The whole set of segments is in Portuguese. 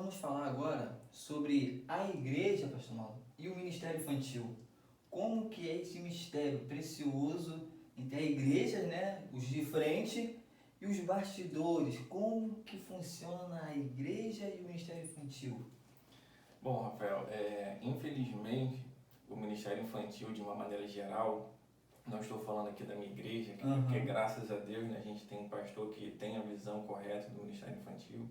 vamos falar agora sobre a igreja, pastor Mauro, e o ministério infantil. Como que é esse mistério precioso entre a igreja, né, os de frente e os bastidores? Como que funciona a igreja e o ministério infantil? Bom, Rafael, infelizmente o Ministério Infantil, de uma maneira geral, não estou falando aqui da minha igreja, porque graças a Deus, né, a gente tem um pastor que tem a visão correta do Ministério Infantil,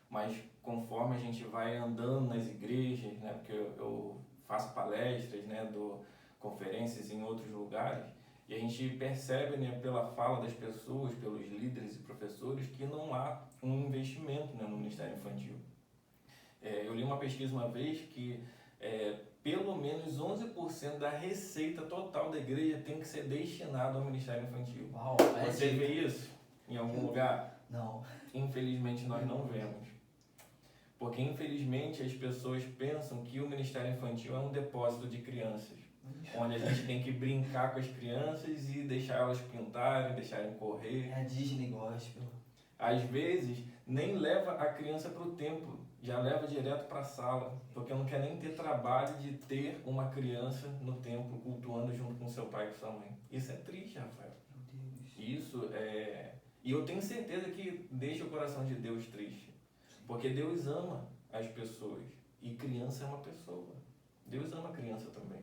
mas conforme a gente vai andando nas igrejas, né, porque eu faço palestras, né, dou conferências em outros lugares, e a gente percebe, né, pela fala das pessoas, pelos líderes e professores, que não há um investimento, né, no Ministério Infantil. Eu li uma pesquisa uma vez que pelo menos 11% da receita total da igreja tem que ser destinado ao Ministério Infantil. Uau, Você vê isso em algum lugar? Não. Infelizmente nós não vemos. Porque infelizmente as pessoas pensam que o Ministério Infantil é um depósito de crianças, onde a gente tem que brincar com as crianças e deixar elas pintarem, deixarem correr. É a Disney Gospel. Às vezes nem leva a criança para o templo, já leva direto para a sala, porque não quer nem ter trabalho de ter uma criança no templo cultuando junto com seu pai e com sua mãe. Isso é triste, Rafael. Meu Deus. Isso é... E eu tenho certeza que deixa o coração de Deus triste, porque Deus ama as pessoas e criança é uma pessoa. Deus ama a criança também.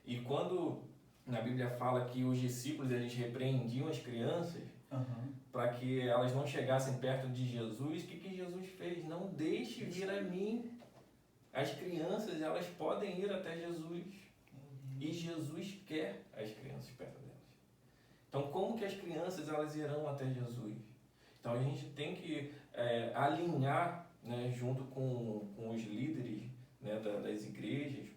E quando na Bíblia fala que os discípulos eles repreendiam as crianças, para que elas não chegassem perto de Jesus, o que Jesus fez? Não deixe vir a mim. As crianças, elas podem ir até Jesus. E Jesus quer as crianças perto delas. Então, como que as crianças elas irão até Jesus? Então, a gente tem que alinhar, né, junto com os líderes, né, das igrejas,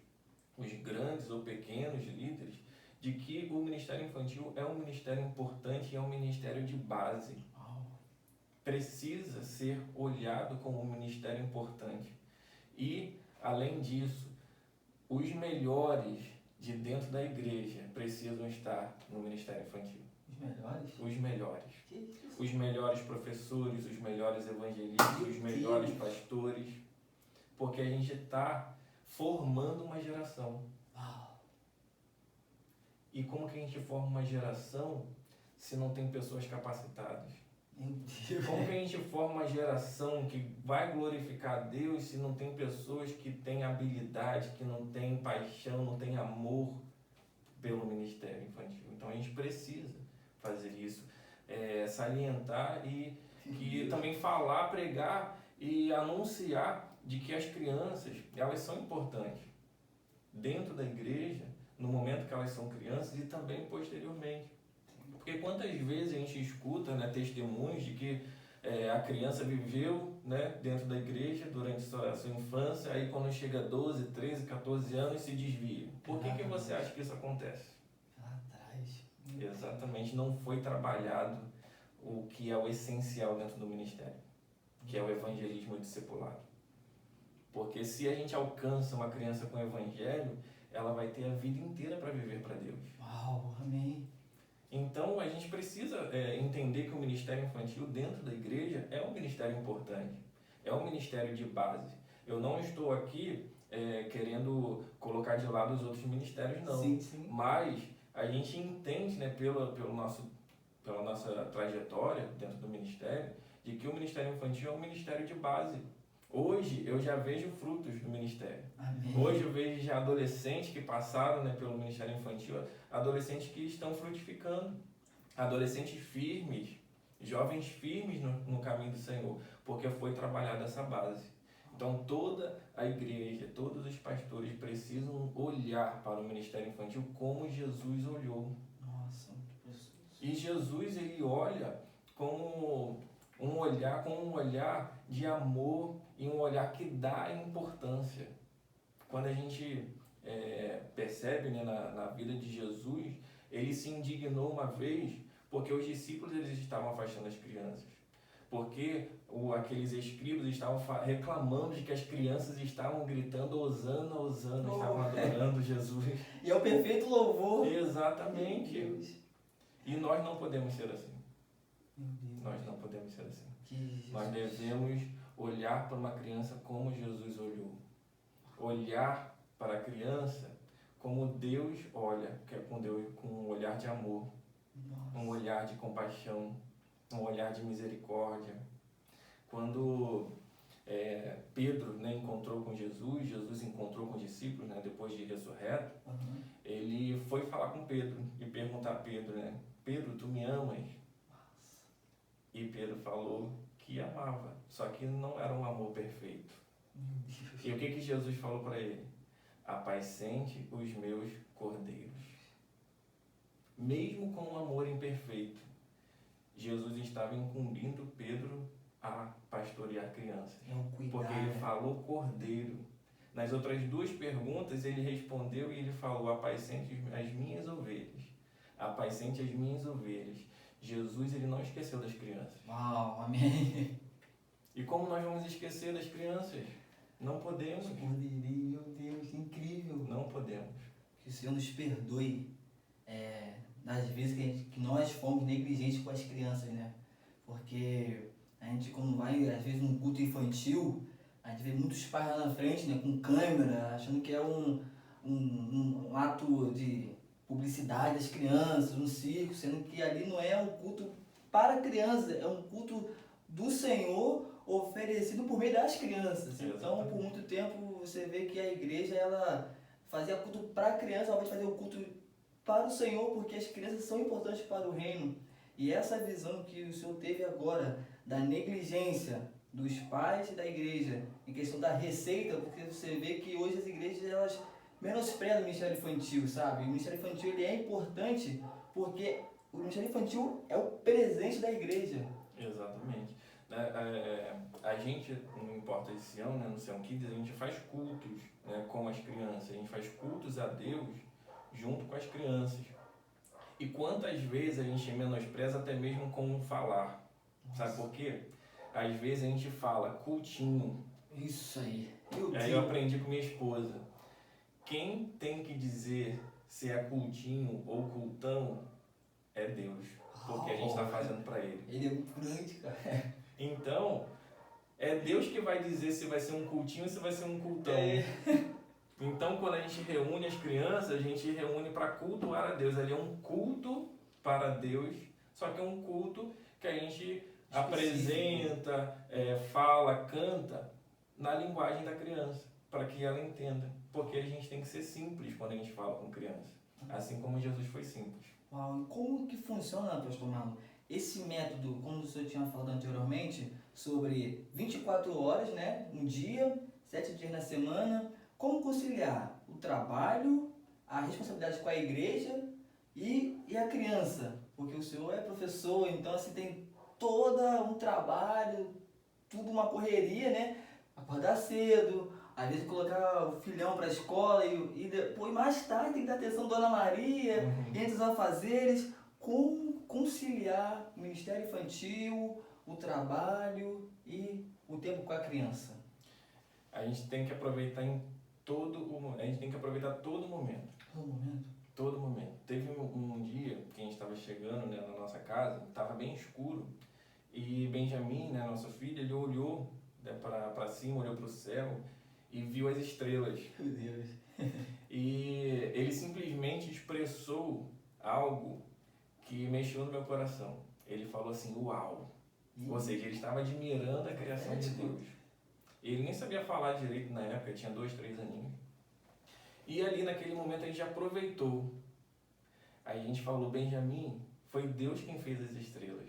os grandes ou pequenos líderes, de que o Ministério Infantil é um ministério importante e é um ministério de base. Precisa ser olhado como um ministério importante. E, além disso, os melhores de dentro da igreja precisam estar no Ministério Infantil. Os melhores? Os melhores. Que isso? Os melhores professores, os melhores evangelistas, os melhores pastores. Porque a gente está formando uma geração. E como que a gente forma uma geração se não tem pessoas capacitadas? Meu Deus. Como que a gente forma uma geração que vai glorificar a Deus se não tem pessoas que têm habilidade, que não têm paixão, não têm amor pelo ministério infantil? Então a gente precisa fazer isso, salientar e também falar, pregar e anunciar de que as crianças, elas são importantes dentro da igreja, no momento que elas são crianças e também posteriormente. Porque quantas vezes a gente escuta, né, testemunhos de que a criança viveu, né, dentro da igreja durante a sua infância, aí quando chega a 12, 13, 14 anos se desvia. Por que você acha que isso acontece? Lá atrás. Exatamente, não foi trabalhado o que é o essencial dentro do ministério, que é o evangelismo e discipulado. Porque se a gente alcança uma criança com o evangelho, ela vai ter a vida inteira para viver para Deus. Uau, amém. Então, a gente precisa entender que o ministério infantil dentro da igreja é um ministério importante, é um ministério de base. Eu não estou aqui querendo colocar de lado os outros ministérios, não. Sim, sim. Mas a gente entende, né, pela nossa trajetória dentro do ministério, de que o ministério infantil é um ministério de base. Hoje eu já vejo frutos do ministério. Amém. Hoje eu vejo já adolescentes que passaram, né, pelo ministério infantil, adolescentes que estão frutificando, adolescentes firmes, jovens firmes no caminho do Senhor, porque foi trabalhada essa base. Então toda a igreja, todos os pastores precisam olhar para o ministério infantil como Jesus olhou. Nossa, muito preciso. E Jesus, ele olha como um olhar de amor e um olhar que dá importância. Quando a gente percebe, né, na vida de Jesus, ele se indignou uma vez porque os discípulos eles estavam afastando as crianças. Porque aqueles escribas estavam reclamando de que as crianças estavam gritando Hosana, Hosana, estavam adorando Jesus. E é o perfeito louvor. Exatamente. E nós não podemos ser assim. Meu Deus. Nós não podemos ser assim. Que Nós devemos olhar para uma criança como Jesus olhou. Olhar para a criança como Deus olha, que é com um olhar de amor, um olhar de compaixão, um olhar de misericórdia. Quando Pedro, né, encontrou com Jesus, Jesus encontrou com os discípulos, né, depois de ressurreto, ele foi falar com Pedro e perguntar a Pedro, né, Pedro, tu me amas? E Pedro falou que amava, só que não era um amor perfeito. E o que Jesus falou para ele? Apacente os meus cordeiros. Mesmo com um amor imperfeito, Jesus estava incumbindo Pedro a pastorear crianças. Porque ele falou cordeiro. Nas outras duas perguntas ele respondeu e ele falou: apacente as minhas ovelhas. Apacente as minhas ovelhas. Jesus, ele não esqueceu das crianças. Uau, amém. E como nós vamos esquecer das crianças? Não podemos. Cordeirinho, meu Deus, incrível. Não podemos. Que o Senhor nos perdoe das vezes que nós fomos negligentes com as crianças, né? Porque a gente, quando vai, às vezes, num culto infantil, a gente vê muitos pais lá na frente, né, com câmera, achando que é um ato de publicidade das crianças, um circo, sendo que ali não é um culto para crianças, é um culto do Senhor oferecido por meio das crianças. Então, por muito tempo, você vê que a igreja, ela fazia culto para a criança, ela vai fazer o culto para o Senhor, porque as crianças são importantes para o reino. E essa visão que o Senhor teve agora, da negligência dos pais e da igreja, em questão da receita, porque você vê que hoje as igrejas, elas menosprezam o ministério infantil, sabe? O ministério infantil, ele é importante porque o ministério infantil é o presente da igreja. Exatamente. A gente, não importa esse ano, né, no Sião Kids, a gente faz cultos, né, com as crianças, a gente faz cultos a Deus junto com as crianças. E quantas vezes a gente menospreza até mesmo com falar. Sabe por quê? Às vezes a gente fala cultinho. Isso aí. Aí eu aprendi com minha esposa. Quem tem que dizer se é cultinho ou cultão é Deus. Porque a gente está fazendo para Ele. Ele é muito grande, cara. Então, é Deus que vai dizer se vai ser um cultinho ou se vai ser um cultão. Então, quando a gente reúne as crianças, a gente reúne para cultuar a Deus. Ali é um culto para Deus, só que é um culto que a gente apresenta, fala, canta na linguagem da criança, para que ela entenda. Porque a gente tem que ser simples quando a gente fala com criança, assim como Jesus foi simples. Uau, e como que funciona, pastor Marlon, esse método, como o senhor tinha falado anteriormente, sobre 24 horas, né, um dia, 7 dias na semana, como conciliar o trabalho, a responsabilidade com a igreja e a criança? Porque o senhor é professor, então assim tem todo um trabalho, tudo uma correria, né? Acordar cedo, às vezes colocar o filhão para a escola e depois, mais tarde, tem que dar atenção à Dona Maria, entre os afazeres. Como conciliar o ministério infantil, o trabalho e o tempo com a criança? A gente tem que aproveitar todo momento. Todo momento. Teve um dia que a gente estava chegando, né, na nossa casa, estava bem escuro, e Benjamin, né, nosso filho, ele olhou, né, para cima, olhou para o céu e viu as estrelas. Meu Deus. E ele simplesmente expressou algo que mexeu no meu coração. Ele falou assim, uau! Ou seja, ele estava admirando a criação de Deus. Ele nem sabia falar direito na época, tinha 2, 3 aninhos. E ali naquele momento a gente aproveitou. Aí a gente falou, Benjamin, foi Deus quem fez as estrelas.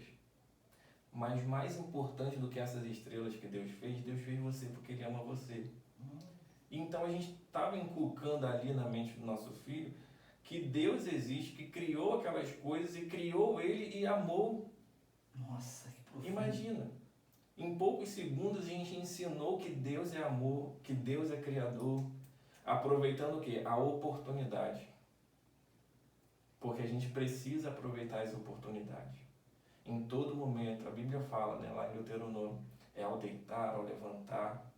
Mas mais importante do que essas estrelas que Deus fez você porque Ele ama você. Então a gente estava inculcando ali na mente do nosso filho que Deus existe, que criou aquelas coisas e criou ele e amou. Nossa, que profundo. Imagina, em poucos segundos a gente ensinou que Deus é amor, que Deus é criador, aproveitando o quê? A oportunidade. Porque a gente precisa aproveitar as oportunidades. Em todo momento, a Bíblia fala, né, lá em Deuteronômio, é ao deitar, ao levantar.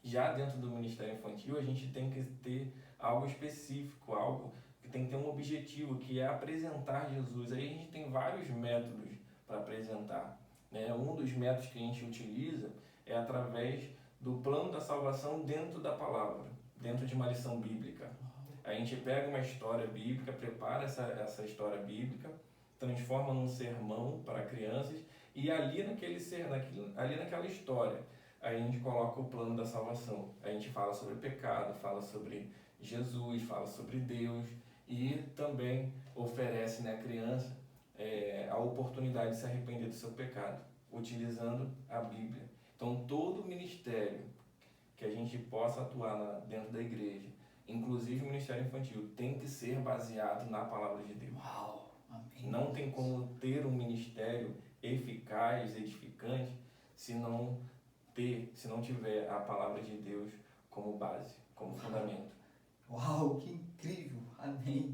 Já dentro do ministério infantil, a gente tem que ter algo específico, algo que tem que ter um objetivo, que é apresentar Jesus. Aí a gente tem vários métodos para apresentar, né? Um dos métodos que a gente utiliza é através do plano da salvação dentro da palavra, dentro de uma lição bíblica. A gente pega uma história bíblica, prepara essa história bíblica, transforma num sermão para crianças e ali naquela história a gente coloca o plano da salvação. A gente fala sobre pecado, fala sobre Jesus, fala sobre Deus e também oferece, né, à criança a oportunidade de se arrepender do seu pecado, utilizando a Bíblia. Então, todo ministério que a gente possa atuar dentro da igreja, inclusive o ministério infantil, tem que ser baseado na palavra de Deus. Uau! Amém. Não tem como ter um ministério eficaz, edificante, se não tiver a palavra de Deus como base, como fundamento. Uau, que incrível! Amém.